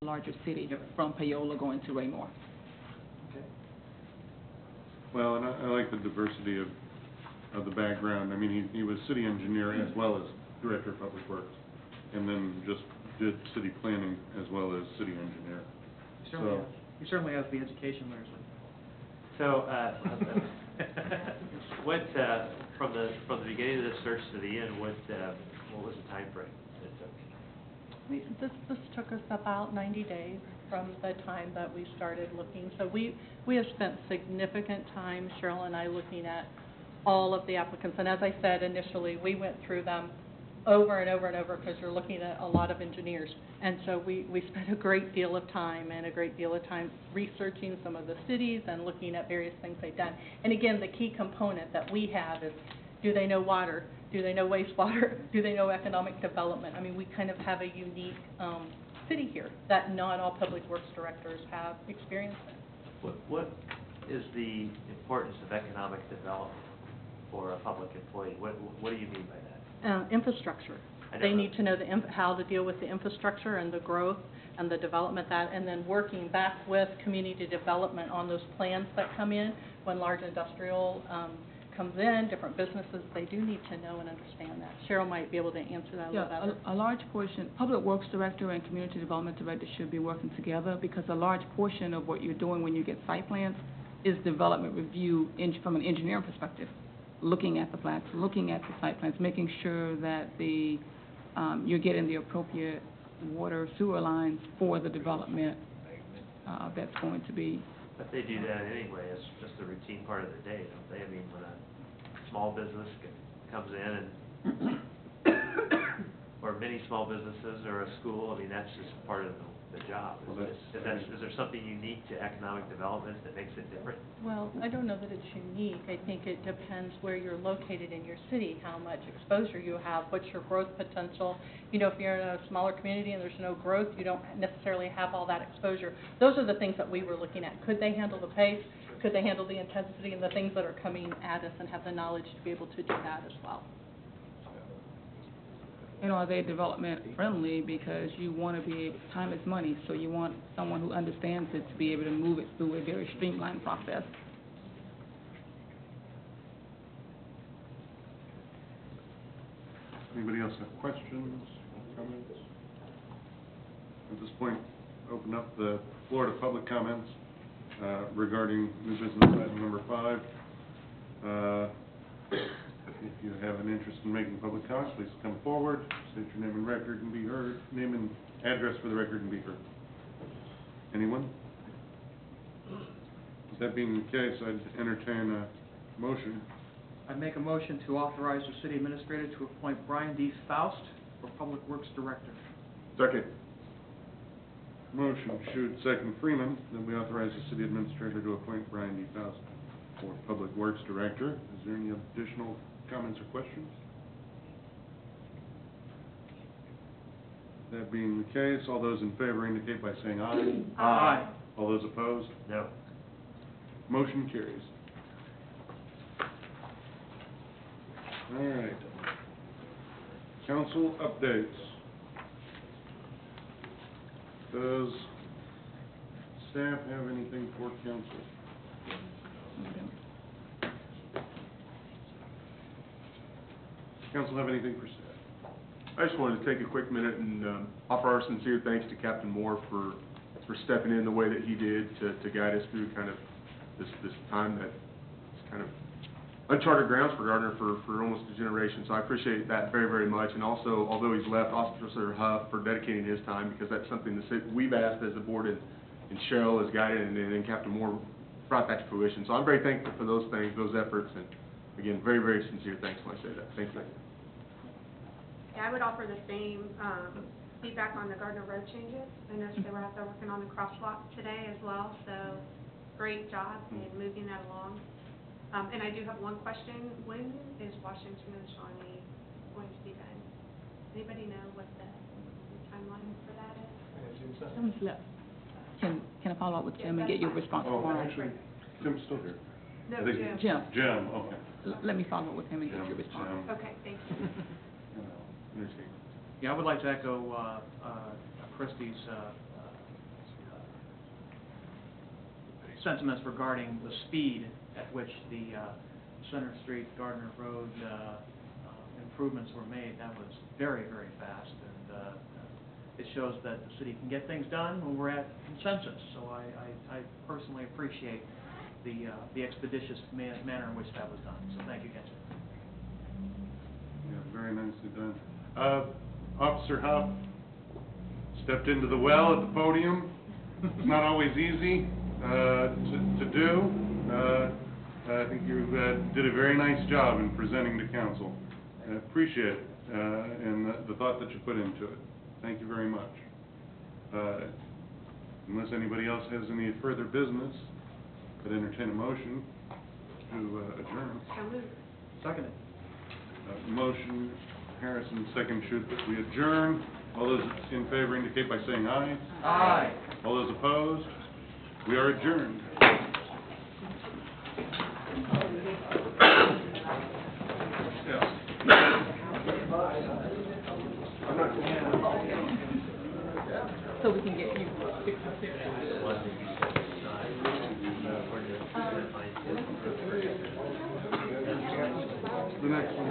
larger city Yep. from Paola going to Raymore. Okay. Well, and I like the diversity of the background. I mean, he was city engineer as well as director of public works, and then just did city planning as well as city engineer. He certainly has the education, Larry. So, what from the beginning of the search to the end, what was the time frame it took? This took us about 90 days from the time that we started looking. So we have spent significant time, Cheryl and I, looking at all of the applicants. And as I said initially, we went through them over and over and over because you're looking at a lot of engineers. And so we spent a great deal of time researching some of the cities and looking at various things they've done. And again, the key component that we have is, do they know water? Do they know wastewater? Do they know economic development? I mean, we kind of have a unique city here that not all public works directors have experience in. What is the importance of economic development for a public employee? What do you mean by that? Infrastructure. They need to know how to deal with the infrastructure and the growth and the development and then working back with community development on those plans that come in when large industrial comes in, different businesses, they do need to know and understand that. Cheryl might be able to answer that a little better. A large portion, Public Works Director and Community Development Director should be working together because a large portion of what you're doing when you get site plans is development review from an engineering perspective, looking at the plans, looking at the site plans, making sure that you're getting the appropriate water sewer lines for the development that's going to be. But they do that anyway. It's just a routine part of their day, don't they? I mean, when a small business comes in or many small businesses or a school, I mean, that's just part of the job. Is there something unique to economic development that makes it different? Well, I don't know that it's unique. I think it depends where you're located in your city, how much exposure you have, what's your growth potential. You know, if you're in a smaller community and there's no growth, you don't necessarily have all that exposure. Those are the things that we were looking at. Could they handle the pace? Could they handle the intensity and the things that are coming at us and have the knowledge to be able to do that as well? You know, are they development friendly because you want to be able, time is money, so you want someone who understands it to be able to move it through a very streamlined process. Anybody else have questions, comments? At this point, open up the floor to public comments regarding new business item number 5. If you have an interest in making public comments, please come forward, state your name and record and be heard, name and address for the record and be heard. Anyone? That being the case, I'd entertain a motion. I'd make a motion to authorize the city administrator to appoint Brian D. Faust for Public Works Director. Second. Motion Schude, second Freeman, that we authorize the city administrator to appoint Brian D. Faust for Public Works Director. Is there any additional comments or questions? That being the case, all those in favor indicate by saying aye. Aye. All those opposed? No. Motion carries. All right. Council updates. Does staff have anything for council? Council have anything for staff? I just wanted to take a quick minute and offer our sincere thanks to Captain Moore for stepping in the way that he did to guide us through kind of this time that is kind of uncharted grounds for Gardner for almost a generation. So I appreciate that very, very much. And also, although he's left, Officer Huff for dedicating his time, because that's something that we've asked as a board, and Cheryl has guided, and then Captain Moore brought that to fruition. So I'm very thankful for those things, those efforts, and again, very, very sincere thanks when I say that. Thank you. Yeah, I would offer the same feedback on the Gardner Road changes. I noticed they were out there working on the crosswalk today as well, so great job in moving that along. And I do have one question. When is Washington and Shawnee going to be done? Anybody know what the timeline for that is? Can I follow up with Jim and get your response? Oh, actually, Tim's still here. No, Jim. Jim, okay. Let me follow up with him and get your response. Okay, thank you. Yeah, I would like to echo Christie's sentiments regarding the speed at which the Center Street, Gardner Road improvements were made. That was very, very fast, and it shows that the city can get things done when we're at consensus. So I personally appreciate the expeditious manner in which that was done. So thank you again, sir. Yeah, very nicely done. Officer Huff stepped into the well at the podium. It's not always easy to do. I think you did a very nice job in presenting to council. I appreciate it, and the thought that you put into it. Thank you very much. Unless anybody else has any further business, I'd entertain a motion to adjourn. So moved. Seconded. Motion, Harrison, second, should we adjourn? All those in favor indicate by saying aye. Aye. All those opposed? We are adjourned. So we can get you fixed up there. The next one.